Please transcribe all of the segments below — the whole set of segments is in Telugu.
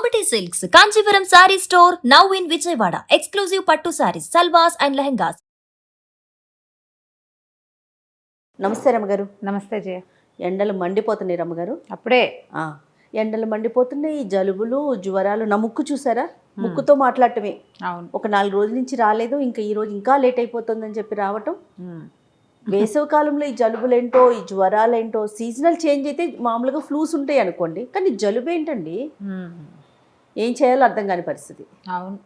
Amity Silks, Kanchipuram Saree Store, now in Vijayawada. Exclusive Pattu Sarees, Salwas and Lehengas. నమస్తే రమ్మగారు. నమస్తే జయ. ఎండలు మండిపోతున్నాయి రమ్మగారు. అప్పుడే ఎండలు మండిపోతున్నాయి, జలుబులు జ్వరాలు. నా ముక్కు చూసారా? ముక్కుతో మాట్లాడటమే. అవును, ఒక 4 రోజుల నుంచి రాలేదు, ఇంకా ఈ రోజు ఇంకా లేట్ అయిపోతుందని చెప్పి రావటం. వేసవి కాలంలో ఈ జలుబులేంటో, ఈ జ్వరాలేంటో, సీజనల్ చేంజ్ అయితే మామూలుగా ఫ్లూస్ ఉంటాయి అనుకోండి, కానీ జలుబు ఏంటండి? ఏం చేయాలో అర్థం కాని పరిస్థితి. అవును,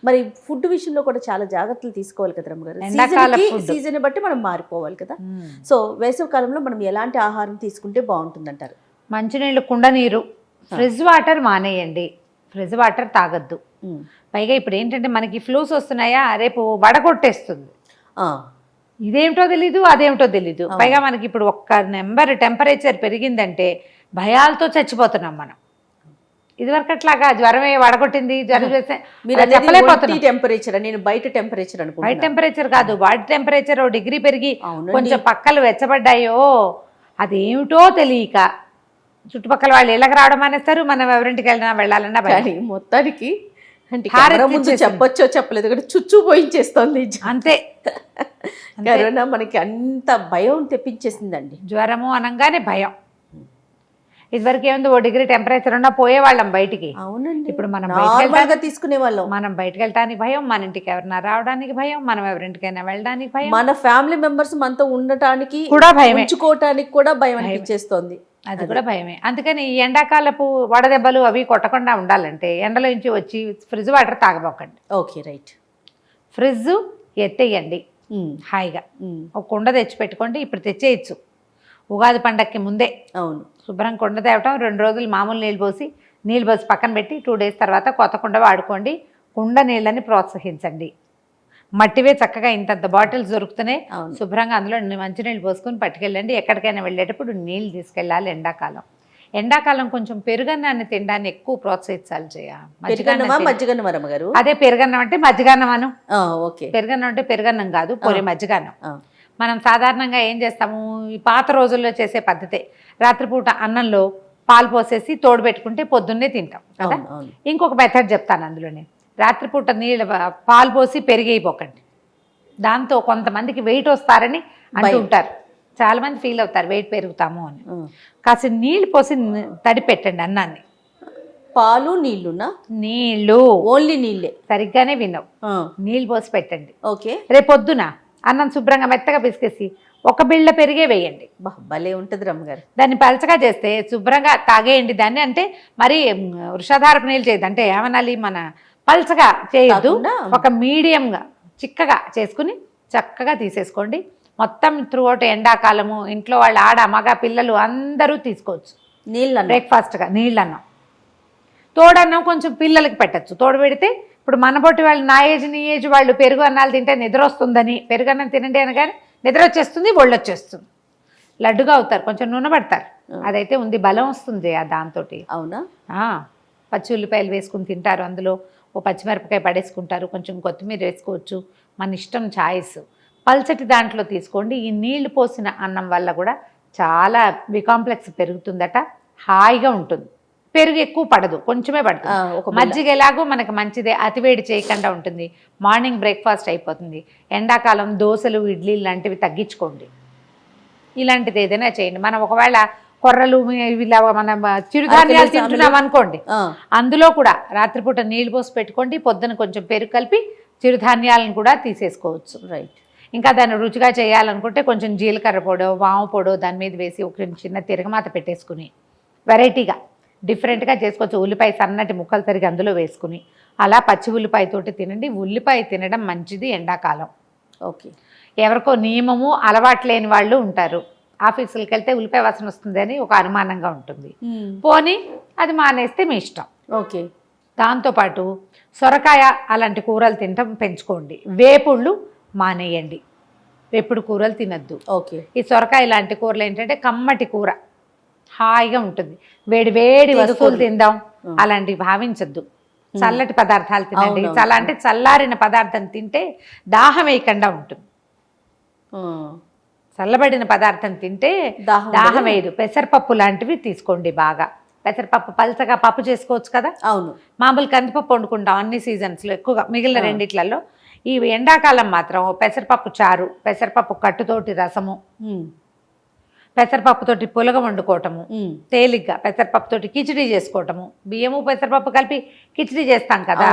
మరి ఫుడ్ విషయంలో కూడా చాలా జాగ్రత్తలు తీసుకోవాలి కదా రమ్మగారు. సీజన్ బట్టి మనం మారిపోవాలి కదా. సో వేసవి కాలంలో మనం ఎలాంటి ఆహారం తీసుకుంటే బాగుంటుందంటారు? మంచినీళ్ళు, కుండ నీరు, ఫ్రిడ్జ్ వాటర్ మానేయండి. ఫ్రిడ్జ్ వాటర్ తాగద్దు. పైగా ఇప్పుడు ఏంటంటే మనకి ఫ్లూస్ వస్తున్నాయా, రేపు వడగొట్టేస్తుంది. ఇదేమిటో తెలీదు, అదేమిటో తెలీదు. పైగా మనకి ఇప్పుడు ఒక్క నెంబర్ టెంపరేచర్ పెరిగిందంటే భయాలతో చచ్చిపోతున్నాం మనం. ఇదివరకు అట్లాగా జ్వరమే వడగొట్టింది, జ్వరం చేస్తే టెంపరేచర్, నేను బయట టెంపరేచర్ అనుకో. బయట టెంపరేచర్ కాదు, బాడీ టెంపరేచర్ డిగ్రీ పెరిగి కొంచెం పక్కలు వెచ్చబడ్డాయో అదేమిటో తెలియక చుట్టుపక్కల వాళ్ళు ఇళ్ళకి రావడం మానేస్తారు. మనం ఎవరింటికి వెళ్ళినా వెళ్ళాలన్నా భయం. మొత్తానికి ముందు చెప్పొచ్చో చెప్పలేదు కానీ చుచ్చు పోయించేస్తోంది అంతే. కరోనా మనకి అంత భయం తెప్పించేసిందండి. జ్వరము అనగానే భయం. ఇదివరకు ఏముంది, 1 డిగ్రీ టెంపరేచర్ ఉన్నా పోయేవాళ్ళం బయటికి. అవునండి. ఇప్పుడు మనం తీసుకునే వాళ్ళం. మనం బయటకు వెళ్ళడానికి భయం, మన ఇంటికి ఎవరైనా రావడానికి భయం, మనం ఎవరింటికైనా వెళ్ళడానికి భయం, మన ఫ్యామిలీ మెంబర్స్ మనతో ఉండటానికి కూడా భయం, ఉంచుకోవటానికి కూడా భయం అనిపించేస్తోంది. అది కూడా భయమే. అందుకని ఈ ఎండాకాలపు వడదెబ్బలు అవి కొట్టకుండా ఉండాలంటే ఎండలో నుంచి వచ్చి ఫ్రిడ్జ్ వాటర్ తాగబోకండి. Okay, right. ఫ్రిడ్జ్ ఎత్తేయండి హాయిగా. ఒక కుండ తెచ్చి పెట్టుకోండి. ఇప్పుడు తెచ్చేయచ్చు ఉగాది పండగకి ముందే. అవును, శుభ్రం కుండ తేవటం, 2 రోజులు మామూలు నీళ్ళు పోసి పక్కన పెట్టి 2 డేస్ తర్వాత కొత్త కుండ వాడుకోండి. కుండ నీళ్ళని ప్రోత్సహించండి. మట్టివే చక్కగా ఇంతంత బాటిల్స్ దొరుకుతున్నాయి, శుభ్రంగా అందులో మంచినీళ్ళు పోసుకొని పట్టుకెళ్ళండి. ఎక్కడికైనా వెళ్ళేటప్పుడు నీళ్ళు తీసుకెళ్ళాలి. ఎండాకాలం కొంచెం పెరుగన్నాన్ని తినడాన్ని ఎక్కువ ప్రోత్సహించాలి చేయ. అదే పెరుగన్నం అంటే మజ్జిగన్నం అను. పెరుగన్నం అంటే పెరుగన్నం కాదు, పొరి మజ్జిగన్నం. మనం సాధారణంగా ఏం చేస్తాము, ఈ పాత రోజుల్లో చేసే పద్ధతే. రాత్రిపూట అన్నంలో పాలు పోసేసి తోడు పెట్టుకుంటే పొద్దున్నే తింటాం కదా. ఇంకొక మెథడ్ చెప్తాను అందులోనే. రాత్రిపూట పాలు పోసి పెరిగైపోకండి. దాంతో కొంతమందికి వెయిట్ వస్తారని అంటుంటారు. చాలా మంది ఫీల్ అవుతారు వెయిట్ పెరుగుతాము అని. కాస్త నీళ్ళు పోసి తడి పెట్టండి అన్నాన్ని. పాలు నీళ్లునా? నీళ్ళు, ఓన్లీ నీళ్ళే. సరిగ్గానే విన్నావు. నీళ్ళు పోసి పెట్టండి. ఓకే. రేపు పొద్దున అన్నం శుభ్రంగా మెత్తగా పిసికేసి 1 బిళ్ళ పెరిగే వేయండి. భలే ఉంటుంది రమ్మగారు. దాన్ని పలచగా చేస్తే శుభ్రంగా తాగేయండి దాన్ని. అంటే మరి వృషాధారపు నీళ్ళు చేయదు, అంటే ఏమనాలి, మన పలచగా చేయొద్దు, ఒక మీడియంగా చిక్కగా చేసుకుని చక్కగా తీసేసుకోండి. మొత్తం త్రూఅవుట్ ఎండాకాలము ఇంట్లో వాళ్ళు ఆడ మగ పిల్లలు అందరూ తీసుకోవచ్చు. నీళ్ళు బ్రేక్ఫాస్ట్గా నీళ్ళన్నం. తోడన్నం కొంచెం పిల్లలకి పెట్టచ్చు. తోడు పెడితే ఇప్పుడు మనబొట్టి వాళ్ళు, నా ఏజ్ నీ ఏజ్ వాళ్ళు పెరుగు అన్నాలు తింటే నిద్ర వస్తుందని పెరుగన్నం తినండి అనగానే నిద్ర వచ్చేస్తుంది, ఒళ్ళు వచ్చేస్తుంది, లడ్డుగా అవుతారు, కొంచెం నూనె పడతారు. అదైతే ఉంది, బలం వస్తుంది దాంతో. అవునా? పచ్చి ఉల్లిపాయలు వేసుకుని తింటారు, అందులో ఓ పచ్చిమిరపకాయ పడేసుకుంటారు, కొంచెం కొత్తిమీర వేసుకోవచ్చు, మన ఇష్టం, ఛాయిస్. పల్చటి దాంట్లో తీసుకోండి. ఈ నీళ్లు పోసిన అన్నం వల్ల కూడా చాలా బికాంప్లెక్స్ పెరుగుతుందట, హాయిగా ఉంటుంది. పెరుగు ఎక్కువ పడదు, కొంచెమే పడుతుంది. మజ్జిగ ఎలాగో మనకు మంచిదే, అతివేడి చేయకుండా ఉంటుంది. మార్నింగ్ బ్రేక్ఫాస్ట్ అయిపోతుంది. ఎండాకాలం దోశలు, ఇడ్లీ లాంటివి తగ్గించుకోండి. ఇలాంటిది ఏదైనా చేయండి. మనం ఒకవేళ కొర్రలు ఇలా మనం చిరుధాన్యాలు తింటున్నాం అనుకోండి, అందులో కూడా రాత్రిపూట నీళ్ళు పోసి పెట్టుకోండి. పొద్దున కొంచెం పెరుగు కలిపి చిరుధాన్యాలను కూడా తీసేసుకోవచ్చు. రైట్. ఇంకా దాన్ని రుచిగా చేయాలనుకుంటే కొంచెం జీలకర్ర పొడో, వాము పొడో దాని మీద వేసి ఒక చిన్న తిరగమాత పెట్టేసుకుని వెరైటీగా డిఫరెంట్గా చేసుకోవచ్చు. ఉల్లిపాయ సన్నటి ముక్కలు తరిగి అందులో వేసుకుని అలా పచ్చి ఉల్లిపాయతోటి తినండి. ఉల్లిపాయ తినడం మంచిది ఎండాకాలం. ఓకే. ఎవరికో నియమము అలవాటు లేని వాళ్ళు ఉంటారు, ఆఫీసులకు వెళ్తే ఉల్లిపాయ వాసన వస్తుంది అని ఒక అనుమానంగా ఉంటుంది. పోనీ అది మానేస్తే మీ ఇష్టం. ఓకే. దాంతోపాటు సొరకాయ అలాంటి కూరలు తినటం పెంచుకోండి. వేపుళ్ళు మానేయండి, వేపుడు కూరలు తినద్దు. ఓకే. ఈ సొరకాయ లాంటి కూరలు ఏంటంటే కమ్మటి కూర, హాయిగా ఉంటుంది. వేడి వేడి వస్తువులు తిందాం అలాంటివి భావించద్దు. చల్లటి పదార్థాలు తినండి. అంటే చల్లారిన పదార్థం తింటే దాహం వేయకుండా ఉంటుంది. చల్లబడిన పదార్థం తింటే దాహం వేయదు. పెసరపప్పు లాంటివి తీసుకోండి బాగా. పెసరపప్పు పల్చగా పప్పు చేసుకోవచ్చు కదా, అవును. మామూలు కందిపప్పు వండుకుంటాం అన్ని సీజన్స్లో ఎక్కువగా, మిగిలిన రెండిట్లలో. ఈ ఎండాకాలం మాత్రం పెసరపప్పు చారు, పెసరపప్పు కట్టుతోటి రసము, పెసరపప్పుతోటి పులగ వండుకోవటము, తేలిగ్గా పెసరపప్పుతోటి కిచిడి చేసుకోవటము, బియ్యము పెసరపప్పు కలిపి కిచిడి చేస్తాం కదా,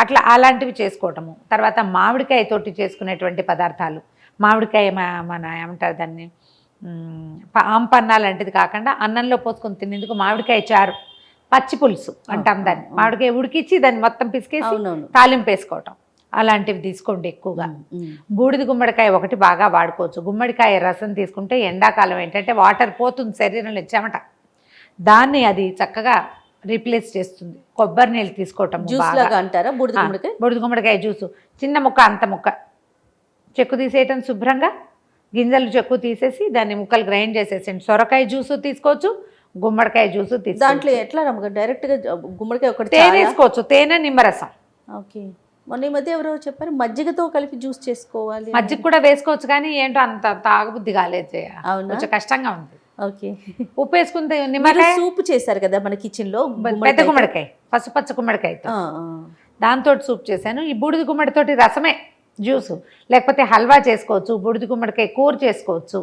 అట్లా అలాంటివి చేసుకోవటము. తర్వాత మామిడికాయ తోటి చేసుకునేటువంటి పదార్థాలు, మామిడికాయ మన ఏమంటారు దాన్ని, ఆంపన్న లాంటిది కాకుండా అన్నంలో పోసుకొని తినేందుకు మామిడికాయ చారు, పచ్చి పులుసు అంటాం దాన్ని, మామిడికాయ ఉడికిచ్చి దాన్ని మొత్తం పిసికేసి తాలింపు వేసుకోవటం, అలాంటివి తీసుకోండి ఎక్కువగా. బూడిద గుమ్మడికాయ ఒకటి బాగా వాడుకోవచ్చు. గుమ్మడికాయ రసం తీసుకుంటే ఎండాకాలం ఏంటంటే వాటర్ పోతుంది శరీరంలో, చెమట, దాన్ని అది చక్కగా రీప్లేస్ చేస్తుంది. కొబ్బరి నీళ్ళు తీసుకోవటం అంటారా బూడిద గుమ్మడికాయ జ్యూసు, చిన్న ముక్క అంత ముక్క చెక్కు తీసేయటం శుభ్రంగా, గింజలు చెక్కు తీసేసి దాన్ని ముక్కలు గ్రైండ్ చేసేసండి. సొరకాయ జ్యూసు తీసుకోవచ్చు, గుమ్మడికాయ జ్యూసు తీసుకోవచ్చు. దాంట్లో ఎట్లా డైరెక్ట్గా గుమ్మడికాయ ఒకటి తేనె వేసుకోవచ్చు, తేనె నిమ్మరసం. ఓకే. మొన్న ఈ మధ్య ఎవరో చెప్పారు మజ్జిగతో కలిపి జ్యూస్ చేసుకోవాలి, మజ్జిగ కూడా వేసుకోవచ్చు, కానీ ఏంటో అంత తాగబుద్ధి కాలేదు, కొంచెం కష్టంగా ఉంది. ఓకే. ఉప్పు వేసుకుంటే నిమ్మకాయ సూప్ చేశారు కదా మన కిచెన్ లో, పెద్ద గుమ్మడికాయ, పసుపచ్చ గుమ్మడికాయతో దాంతో సూప్ చేశాను. ఈ బూడిద గుమ్మడితోటి రసమే జ్యూసు, లేకపోతే హల్వా చేసుకోవచ్చు, బూడిద గుమ్మడికాయ కూర చేసుకోవచ్చు.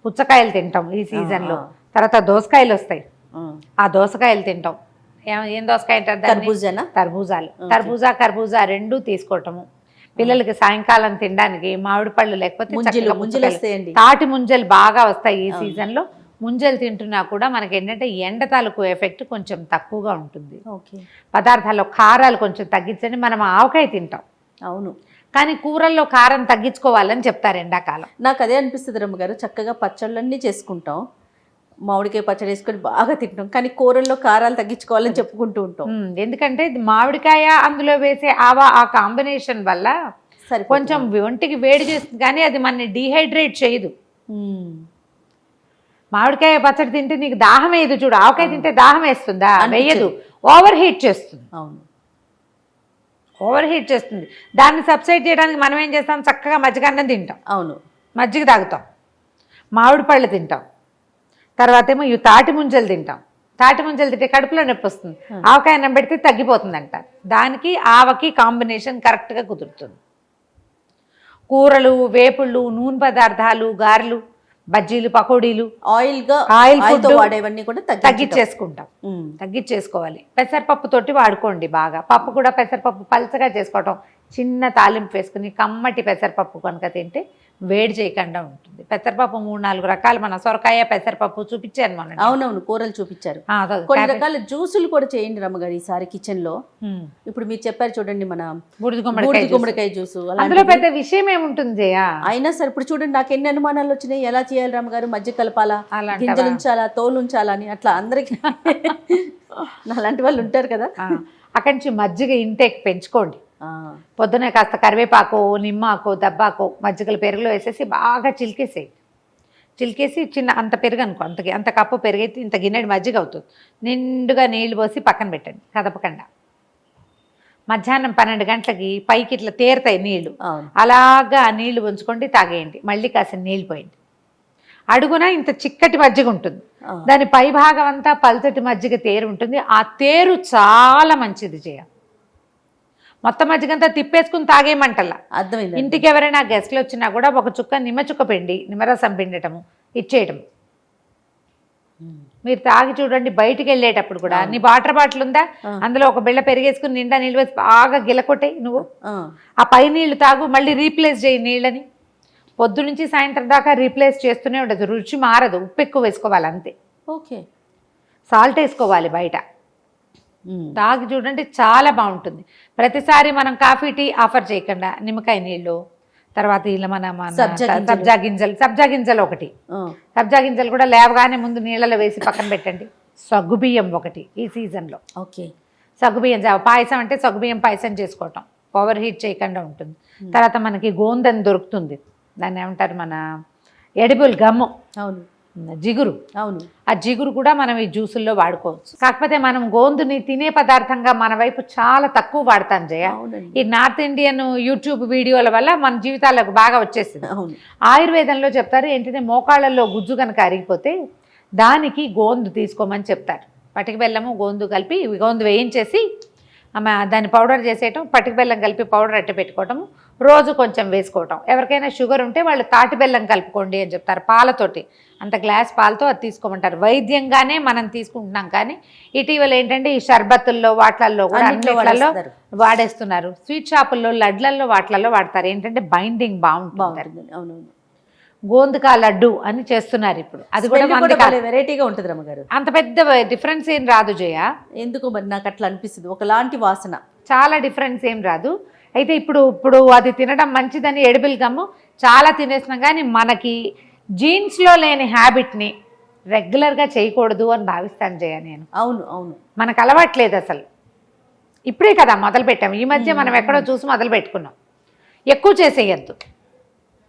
పుచ్చకాయలు తింటాం ఈ సీజన్లో, తర్వాత దోసకాయలు వస్తాయి, ఆ దోసకాయలు తింటాం. ఏం దోసకాయ అంటారు, తర్బూజా, కర్బూజా రెండూ తీసుకోవటము. పిల్లలకి సాయంకాలం తినడానికి మామిడి పళ్ళు, లేకపోతే తాటి ముంజలు బాగా వస్తాయి ఈ సీజన్లో. ముంజలు తింటున్నా కూడా మనకి ఏంటంటే ఎండ తాలూకు ఎఫెక్ట్ కొంచెం తక్కువగా ఉంటుంది. పదార్థాల్లో కారాలు కొంచెం తగ్గించండి. మనం ఆవకాయ తింటాం, అవును, కానీ కూరల్లో కారం తగ్గించుకోవాలని చెప్తారు ఎండాకాలం. నాకు అదే అనిపిస్తుంది రమ్మగారు, చక్కగా పచ్చళ్ళన్నీ చేసుకుంటాం, మామిడికాయ పచ్చడి వేసుకొని బాగా తింటాం, కానీ కూరల్లో కారాలు తగ్గించుకోవాలని చెప్పుకుంటూ ఉంటాం. ఎందుకంటే మామిడికాయ అందులో వేసే ఆ కాంబినేషన్ వల్ల కొంచెం ఒంటికి వేడి చేస్తుంది, కానీ అది మనని డీహైడ్రేట్ చేయదు. మామిడికాయ పచ్చడి తింటే నీకు దాహం వేయదు చూడు, ఆవకాయ తింటే దాహం వేస్తుందా, వేయదు, ఓవర్ హీట్ చేస్తుంది. అవును, ఓవర్ హీట్ చేస్తుంది. దాన్ని సబ్సైడ్ చేయడానికి మనం ఏం చేస్తాం, చక్కగా మజ్జిగ అన్నం తింటాం, అవును, మజ్జిగ తాగుతాం, మామిడి పళ్ళు తింటాం, తర్వాత ఏమో ఇవి తాటి ముంజలు తింటాం. తాటి ముంజలు తింటే కడుపులో నొప్పి వస్తుంది, ఆవకాయ అన్నం పెడితే తగ్గిపోతుంది అంట. దానికి ఆవకి కాంబినేషన్ కరెక్ట్గా కుదురుతుంది. కూరలు, వేపుళ్ళు, నూనె పదార్థాలు, గారెలు, బజ్జీలు, పకోడీలు, ఆయిల్ ఫుడ్ వాడేవన్నీ కూడా తగ్గించేసుకుంటాం, తగ్గించేసుకోవాలి. పెసరపప్పు తోటి వాడుకోండి బాగా. పప్పు కూడా పెసరపప్పు పలచగా చేసుకోవటం, చిన్న తాలింపు వేసుకుని కమ్మటి పెసరపప్పు కనుక తింటే వేడి చేయకుండా ఉంటుంది. పెసరపప్పు 3-4 రకాలు, మన సొరకాయ పెసరపప్పు చూపించాను మనం. అవునవును, కూరలు చూపించారు. కొన్ని రకాల జ్యూసులు కూడా చేయండి రమ్మగారు ఈసారి కిచెన్ లో. ఇప్పుడు మీరు చెప్పారు చూడండి, మన బూడిద గుమ్మడికాయ జ్యూసు, అందులో పెద్ద విషయం ఏముంటుంది జయ. అయినా సరే ఇప్పుడు చూడండి, నాకు ఎన్ని అనుమానాలు వచ్చినాయి, ఎలా చేయాలి రమ్మగారు, మధ్య కలపాలా, గింజలు ఉంచాలా, తోలు ఉంచాలా అని, అట్లా అందరికి అలాంటి వాళ్ళు ఉంటారు కదా. అక్కడి నుంచి మజ్జిగ ఇంటేక్ పెంచుకోండి. పొద్దునే కాస్త కరివేపాకు, నిమ్మాకు, దబ్బాకు మజ్జిగలు పెరుగులో వేసేసి బాగా చిలికేసి చిన్న అంత పెరుగు అనుకో, అంత కప్పు పెరుగైతే ఇంత గిన్నెడి మజ్జిగ అవుతుంది. నిండుగా నీళ్లు పోసి పక్కన పెట్టండి, కదపకుండా. మధ్యాహ్నం 12 గంటలకి పైకి ఇట్లా తేరుతాయి నీళ్లు, అలాగా నీళ్లు ఉంచుకోండి, తాగేయండి. మళ్ళీ కాసిన నీళ్ళు పోయండి. అడుగున ఇంత చిక్కటి మజ్జిగ ఉంటుంది, దాని పై భాగం అంతా పల్చటి మజ్జిగ తేరు ఉంటుంది. ఆ తేరు చాలా మంచిది చేయ. మొత్తం మజ్జిగంతా తిప్పేసుకుని తాగేయమంటల్లా. అర్థమైంది. ఇంటికి ఎవరైనా గెస్ట్లు వచ్చినా కూడా ఒక చుక్క నిమ్మచుక్క పిండి, నిమ్మరసం పిండటము, ఇచ్చేయటం. మీరు తాగి చూడండి. బయటికి వెళ్ళేటప్పుడు కూడా నీ వాటర్ బాటిల్ ఉందా, అందులో ఒక బిళ్ళ పెరిగేసుకుని నిండా నీళ్ళు వేసి బాగా గిలకొట్టాయి నువ్వు, ఆ పై నీళ్లు తాగు, మళ్ళీ రీప్లేస్ చేయి నీళ్ళని. పొద్దు నుంచి సాయంత్రం దాకా రీప్లేస్ చేస్తూనే ఉండదు, రుచి మారదు. ఉప్పు ఎక్కువ వేసుకోవాలి అంతే. ఓకే, సాల్ట్ వేసుకోవాలి బయట. తాగి చూడండి, చాలా బాగుంటుంది. ప్రతిసారి మనం కాఫీ టీ ఆఫర్ చేయకుండా నిమ్మకాయ నీళ్ళు, తర్వాత ఇలా మన సబ్జా గింజలు ఒకటి, సబ్జా గింజలు కూడా లేవగానే ముందు నీళ్ళలో వేసి పక్కన పెట్టండి. సగ్గుబియ్యం ఒకటి ఈ సీజన్లో. ఓకే, సగ్గుబియ్యం పాయసం అంటే సగ్గుబియ్యం పాయసం చేసుకోవటం, ఓవర్ హీట్ చేయకుండా ఉంటుంది. తర్వాత మనకి గోందని దొరుకుతుంది, దాన్ని ఏమంటారు, మన ఎడిబుల్ గమ్ము, అవును, జిగురు, అవును, ఆ జిగురు కూడా మనం ఈ జ్యూసుల్లో వాడుకోవచ్చు. కాకపోతే మనం గోందుని తినే పదార్థంగా మన వైపు చాలా తక్కువ వాడతాం జయ. ఈ నార్త్ ఇండియన్ యూట్యూబ్ వీడియోల వల్ల మన జీవితాలకు బాగా వచ్చేసింది. ఆయుర్వేదంలో చెప్తారు ఏంటంటే, మోకాళ్ళల్లో గుజ్జు కనుక అరిగిపోతే దానికి గోందు తీసుకోమని చెప్తారు. పటిక బెల్లము గోందు కలిపి గోందు వేయించేసి దాన్ని పౌడర్ చేసేయటం, పటిక బెల్లం కలిపి పౌడర్ అట్ట పెట్టుకోవటము, రోజు కొంచెం వేసుకోవటం. ఎవరికైనా షుగర్ ఉంటే వాళ్ళు తాటి బెల్లం కలుపుకోండి అని చెప్తారు, పాలతోటి అంత గ్లాస్ పాలతో అది తీసుకోమంటారు. వైద్యంగానే మనం తీసుకుంటున్నాం, కానీ ఇటీవల ఏంటంటే ఈ షర్బత్తుల్లో వాటిల్లో కూడా అన్నిట్లలో వాడేస్తున్నారు. స్వీట్ షాపుల్లో లడ్లల్లో వాటిల్లో వాడతారు, ఏంటంటే బైండింగ్ బాగుంటుంది. అవునవును. గోందుకా లడ్డు అని చేస్తున్నారు ఇప్పుడు, అది కూడా వెరైటీగా ఉంటుంది రమ్మగారు. అంత పెద్ద డిఫరెన్స్ ఏం రాదు జయ. ఎందుకో మరి నాకు అట్లా అనిపిస్తుంది, ఒకలాంటి వాసన, చాలా డిఫరెన్స్ ఏం రాదు. అయితే ఇప్పుడు అది తినడం మంచిదని ఎడిబుల్ గమ్ము చాలా తినేస్తున్నాం, కానీ మనకి జీన్స్లో లేని హ్యాబిట్ని రెగ్యులర్గా చేయకూడదు అని భావిస్తాను జయ నేను. అవును అవును, మనకు అలవాట్లేదు అసలు. ఇప్పుడే కదా మొదలు పెట్టాము, ఈ మధ్య మనం ఎక్కడో చూసి మొదలు పెట్టుకున్నాం. ఎక్కువ చేసేయద్దు,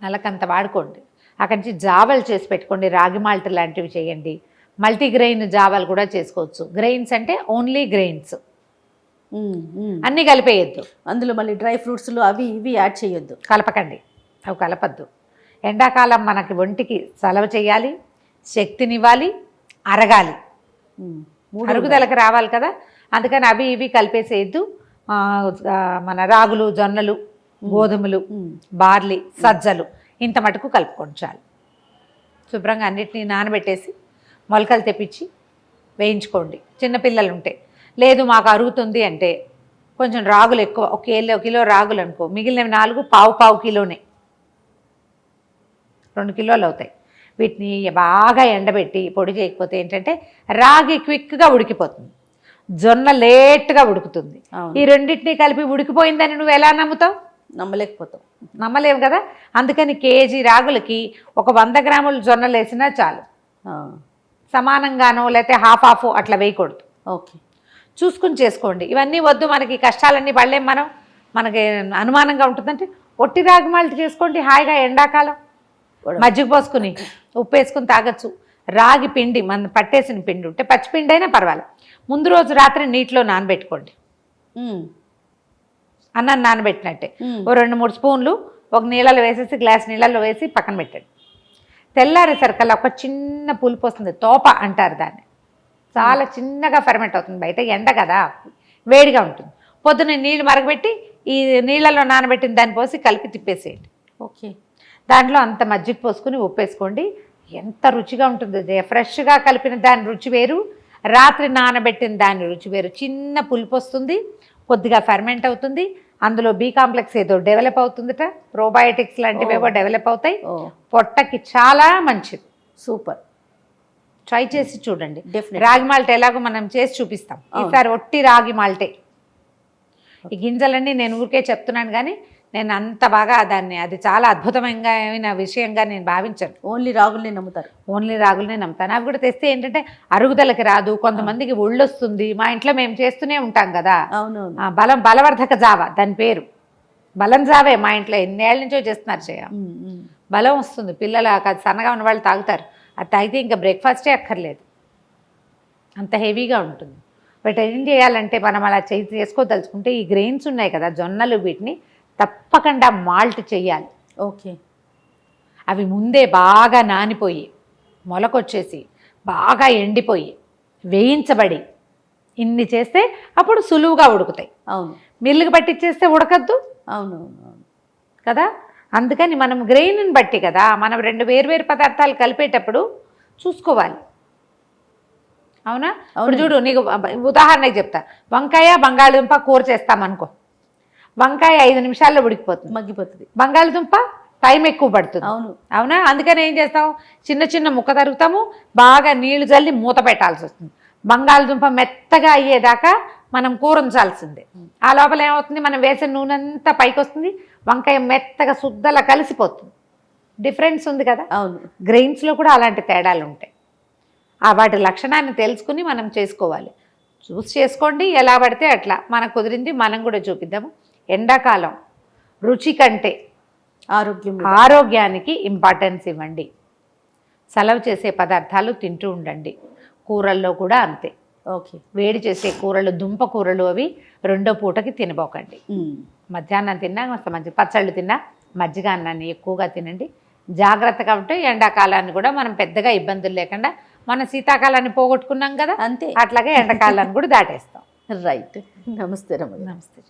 నెలకంత వాడుకోండి. అక్కడి నుంచి జావలు చేసి పెట్టుకోండి, రాగి మాల్ట్ లాంటివి చేయండి. మల్టీగ్రెయిన్ జావాలు కూడా చేసుకోవచ్చు. గ్రెయిన్స్ అంటే ఓన్లీ గ్రెయిన్స్, అన్నీ కలిపేయద్దు. అందులో మళ్ళీ డ్రై ఫ్రూట్స్లు అవి ఇవి యాడ్ చేయొద్దు, కలపకండి, అవి కలపద్దు. ఎండాకాలం మనకి ఒంటికి చలవ చేయాలి, శక్తినివ్వాలి, అరగాలి, అరుగుదలకు రావాలి కదా, అందుకని అవి ఇవి కలిపేసేయద్దు. మన రాగులు, జొన్నలు, గోధుమలు, బార్లీ, సజ్జలు ఇంత మటుకు కలుపుకోండి చాలు. శుభ్రంగా అన్నిటినీ నానబెట్టేసి మొలకలు తెప్పించి వేయించుకోండి. చిన్నపిల్లలు ఉంటే, లేదు మాకు అరుగుతుంది అంటే కొంచెం రాగులు ఎక్కువ, ఒక కిలో రాగులు అనుకో, మిగిలినవి 4 పావు కిలోనే, 2 కిలోలు అవుతాయి. వీటిని బాగా ఎండబెట్టి పొడి చేయకపోతే ఏంటంటే రాగి క్విక్గా ఉడికిపోతుంది, జొన్న లేట్గా ఉడుకుతుంది. ఈ రెండింటినీ కలిపి ఉడికిపోయిందని నువ్వు ఎలా నమ్ముతావు? నమ్మలేవు కదా. అందుకని కేజీ రాగులకి ఒక 100 గ్రాములు జొన్నలు వేసినా చాలు. సమానంగానో లేకపోతే హాఫ్ అట్లా వేయకూడదు. ఓకే, చూసుకుని చేసుకోండి. ఇవన్నీ వద్దు, మనకి కష్టాలన్నీ పడలేం మనం, మనకి అనుమానంగా ఉంటుందంటే ఒట్టి రాగి మాల్ట్ చేసుకోండి హాయిగా. ఎండాకాలం మజ్జిగ పోసుకుని ఉప్పు వేసుకుని తాగొచ్చు. రాగి పిండి మన పట్టేసిన పిండి ఉంటే పచ్చిపిండి అయినా పర్వాలేదు, ముందు రోజు రాత్రి నీటిలో నానబెట్టుకోండి. అన్నం నానబెట్టినట్టే ఓ 2-3 స్పూన్లు ఒక నీళ్ళలో వేసేసి, గ్లాస్ నీళ్ళలో వేసి పక్కన పెట్టండి. తెల్లారి సరికల్లా ఒక చిన్న పులుపు వస్తుంది, తోప అంటారు దాన్ని. చాలా చిన్నగా ఫెర్మెంట్ అవుతుంది, బయట ఎండ కదా వేడిగా ఉంటుంది. పొద్దున్న నీళ్ళు మరగబెట్టి ఈ నీళ్ళలో నానబెట్టిన దాన్ని పోసి కలిపి తిప్పేసేయండి. ఓకే, దాంట్లో అంత మజ్జిగ పోసుకుని ఉప్పేసుకోండి. ఎంత రుచిగా ఉంటుంది. ఫ్రెష్గా కలిపిన దాని రుచి వేరు, రాత్రి నానబెట్టిన దాని రుచి వేరు. చిన్న పులుపు వస్తుంది, కొద్దిగా ఫెర్మెంట్ అవుతుంది, అందులో బి కాంప్లెక్స్ ఏదో డెవలప్ అవుతుందట, ప్రోబయోటిక్స్ లాంటివి ఏవో డెవలప్ అవుతాయి, పొట్టకి చాలా మంచిది. సూపర్, ట్రై చేసి చూడండి. రాగి మాల్ట్ ఎలాగో మనం చేసి చూపిస్తాం ఈసారి, ఒట్టి రాగి మాల్టే. ఈ గింజలన్నీ నేను ఊరికే చెప్తున్నాను, కానీ నేను అంత బాగా అది చాలా అద్భుతమైన విషయంగా నేను భావించాను. ఓన్లీ రాగులనే నమ్ముతారు? ఓన్లీ రాగులనే నమ్ముతాను. అవి కూడా తెస్తే ఏంటంటే అరుగుదలకి రాదు, కొంతమందికి ఒళ్ళొస్తుంది. మా ఇంట్లో మేము చేస్తూనే ఉంటాం కదా. అవును, బలవర్ధక జావ దాని పేరు, బలం జావే. మా ఇంట్లో ఎన్నేళ్ళ నుంచో చేస్తున్నారు చేయ, బలం వస్తుంది. పిల్లలు సన్నగా ఉన్న వాళ్ళు తాగుతారు, అది తాగితే ఇంకా బ్రేక్ఫాస్టే అక్కర్లేదు, అంత హెవీగా ఉంటుంది. బట్ ఏం చేయాలంటే మనం అలా చేసుకోదలుచుకుంటే ఈ గ్రెయిన్స్ ఉన్నాయి కదా జొన్నలు, వీటిని తప్పకుండా మాల్ట్ చెయ్యాలి. ఓకే, అవి ముందే బాగా నానిపోయి మొలకొచ్చేసి బాగా ఎండిపోయి వేయించబడి ఇన్ని చేస్తే అప్పుడు సులువుగా ఉడుకుతాయి. అవును, మిల్లుకి పట్టించేస్తే ఉడకద్దు. అవును కదా, అందుకని మనం గ్రెయిన్ని బట్టి కదా మనం 2 వేర్వేరు పదార్థాలు కలిపేటప్పుడు చూసుకోవాలి. అవునా? ఇప్పుడు చూడు, నీకు ఉదాహరణకి చెప్తా. వంకాయ బంగాళదుంప కూర చేస్తామనుకో, వంకాయ 5 నిమిషాల్లో ఉడికిపోతుంది, మగ్గిపోతుంది. బంగాళదుంప టైం ఎక్కువ పడుతుంది. అవునా? అందుకని ఏం చేస్తాం, చిన్న ముక్క తరుగుతాము, బాగా నీళ్లు చల్లి మూత పెట్టాల్సి వస్తుంది. బంగాళదుంప మెత్తగా అయ్యేదాకా మనం కూర ఉంచాల్సిందే. ఆ లోపల ఏమవుతుంది, మనం వేసిన నూనె అంతా పైకి వస్తుంది, వంకాయ మెత్తగా శుద్ధలా కలిసిపోతుంది. డిఫరెన్స్ ఉంది కదా. అవును, గ్రెయిన్స్లో కూడా అలాంటి తేడాలు ఉంటాయి. వాటి లక్షణాన్ని తెలుసుకుని మనం చేసుకోవాలి. చూసి చేసుకోండి, ఎలా పడితే అట్లా. మనకు కుదిరింది మనం కూడా చూపిద్దాము. ఎండాకాలం రుచి కంటే ఆరోగ్యానికి ఇంపార్టెన్స్ ఇవ్వండి. సలవ చేసే పదార్థాలు తింటూ ఉండండి. కూరల్లో కూడా అంతే. ఓకే, వేడి చేసే కూరలు, దుంప కూరలు అవి 2వ పూటకి తినబోకండి. మధ్యాహ్నం తిన్నా మంచి పచ్చళ్ళు తిన్నా మజ్జిగ అన్నాన్ని ఎక్కువగా తినండి. జాగ్రత్తగా ఉంటే ఎండాకాలాన్ని కూడా మనం పెద్దగా ఇబ్బందులు లేకుండా మన శీతాకాలాన్ని పోగొట్టుకున్నాం కదా, అంతే. అట్లాగే ఎండాకాలాన్ని కూడా దాటేస్తాం. రైట్. నమస్తే రమ్య. నమస్తే.